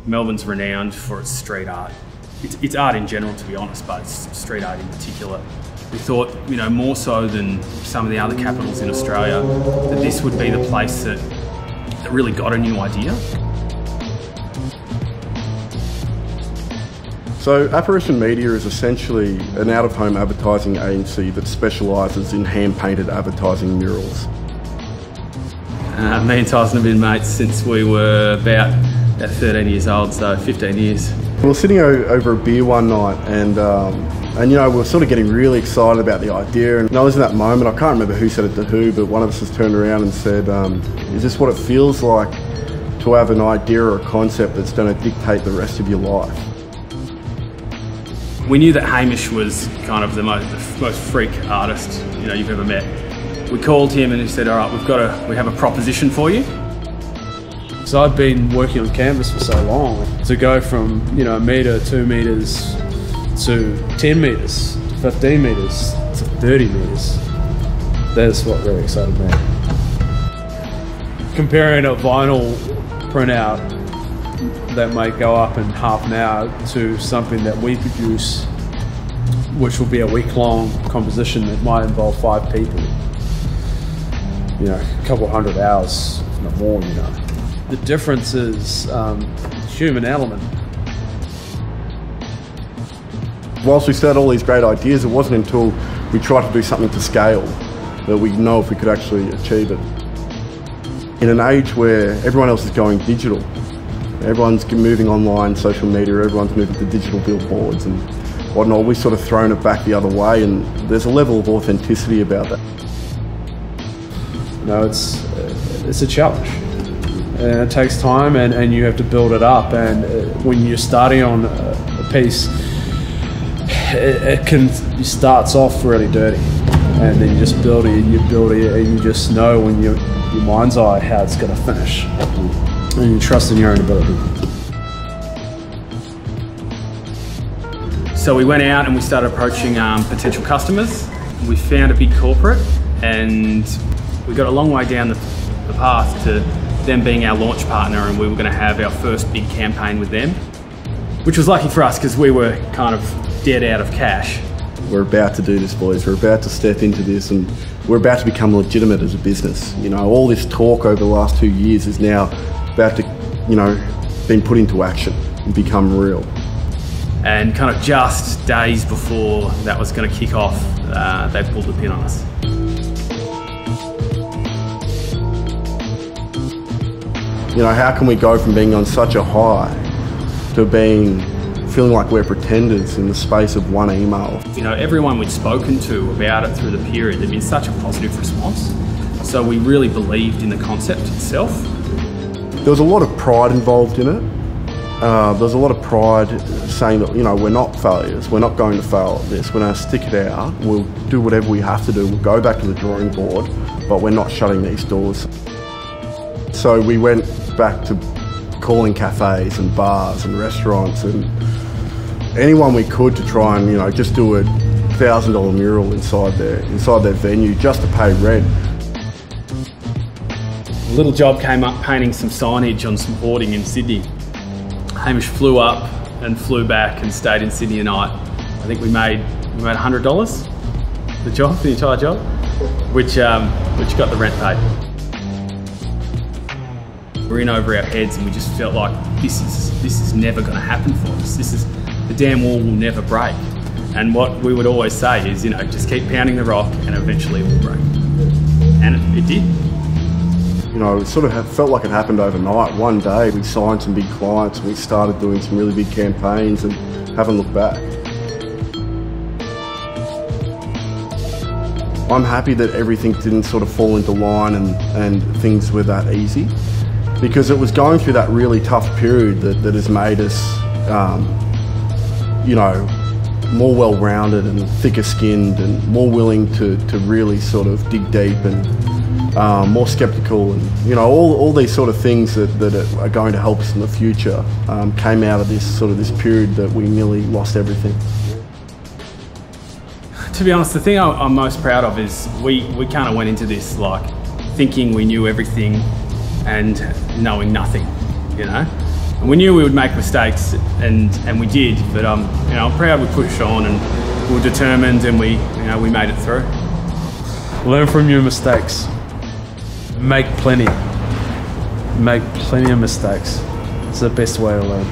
Melbourne's renowned for its street art. It's art in general, to be honest, but it's street art in particular. We thought, you know, more so than some of the other capitals in Australia, that this would be the place that really got a new idea. So Apparition Media is essentially an out-of-home advertising agency that specialises in hand-painted advertising murals. Me and Tyson have been mates since we were about 13 years old, so 15 years. We were sitting over a beer one night and you know, we were sort of getting really excited about the idea, and I was in that moment, I can't remember who said it to who, but one of us just turned around and said, is this what it feels like to have an idea or a concept that's going to dictate the rest of your life? We knew that Hamish was kind of the most freak artist, you know, you've ever met. We called him and he said, all right, we have a proposition for you. So I've been working on canvas for so long, to go from, you know, 1 metre, 2 metres to 10 metres, to 15 metres, to 30 metres. That's what really excited me. Comparing a vinyl printout that might go up in half an hour to something that we produce, which will be a week-long composition that might involve 5 people. You know, a couple hundred hours, if not more, you know. The difference is human element. Whilst we started all these great ideas, it wasn't until we tried to do something to scale that we know if we could actually achieve it. In an age where everyone else is going digital, everyone's moving online, social media, everyone's moving to digital billboards and whatnot, we've sort of thrown it back the other way, and there's a level of authenticity about that. You know, it's a challenge. And it takes time, and you have to build it up. And when you're starting on a piece, it starts off really dirty, and then you just build it, and you just know when your mind's eye how it's going to finish, and you trust in your own ability. So we went out and we started approaching potential customers. We found a big corporate, and we got a long way down the path to them being our launch partner, and we were going to have our first big campaign with them, which was lucky for us because we were kind of dead out of cash. We're about to do this, boys. We're about to step into this, and we're about to become legitimate as a business. You know, all this talk over the last 2 years is now about to, you know, being put into action and become real. And kind of just days before that was going to kick off, they pulled the pin on us. You know, how can we go from being on such a high to feeling like we're pretenders in the space of one email? You know, everyone we'd spoken to about it through the period, there'd been such a positive response. So we really believed in the concept itself. There was a lot of pride involved in it. There was a lot of pride saying that, you know, we're not failures, we're not going to fail at this, we're going to stick it out, we'll do whatever we have to do, we'll go back to the drawing board, but we're not shutting these doors. So we went back to calling cafes and bars and restaurants and anyone we could to try and, you know, just do a $1,000 mural inside their venue just to pay rent. A little job came up painting some signage on some hoarding in Sydney. Hamish flew up and flew back and stayed in Sydney a night. I think we made $100 the entire job, which got the rent paid. We're in over our heads, and we just felt like this is never going to happen for us. The damn wall will never break. And what we would always say is, you know, just keep pounding the rock and eventually it will break. And it did. You know, it sort of felt like it happened overnight. One day we signed some big clients and we started doing some really big campaigns and haven't looked back. I'm happy that everything didn't sort of fall into line and things were that easy, because it was going through that really tough period that has made us, you know, more well-rounded and thicker skinned and more willing to really sort of dig deep and more skeptical, and, you know, all these sort of things that are going to help us in the future came out of this period that we nearly lost everything. To be honest, the thing I'm most proud of is we kind of went into this like thinking we knew everything and knowing nothing, you know? And we knew we would make mistakes, and we did. But you know, I'm proud we pushed on, and we were determined, and we made it through. Learn from your mistakes. Make plenty of mistakes. It's the best way to learn.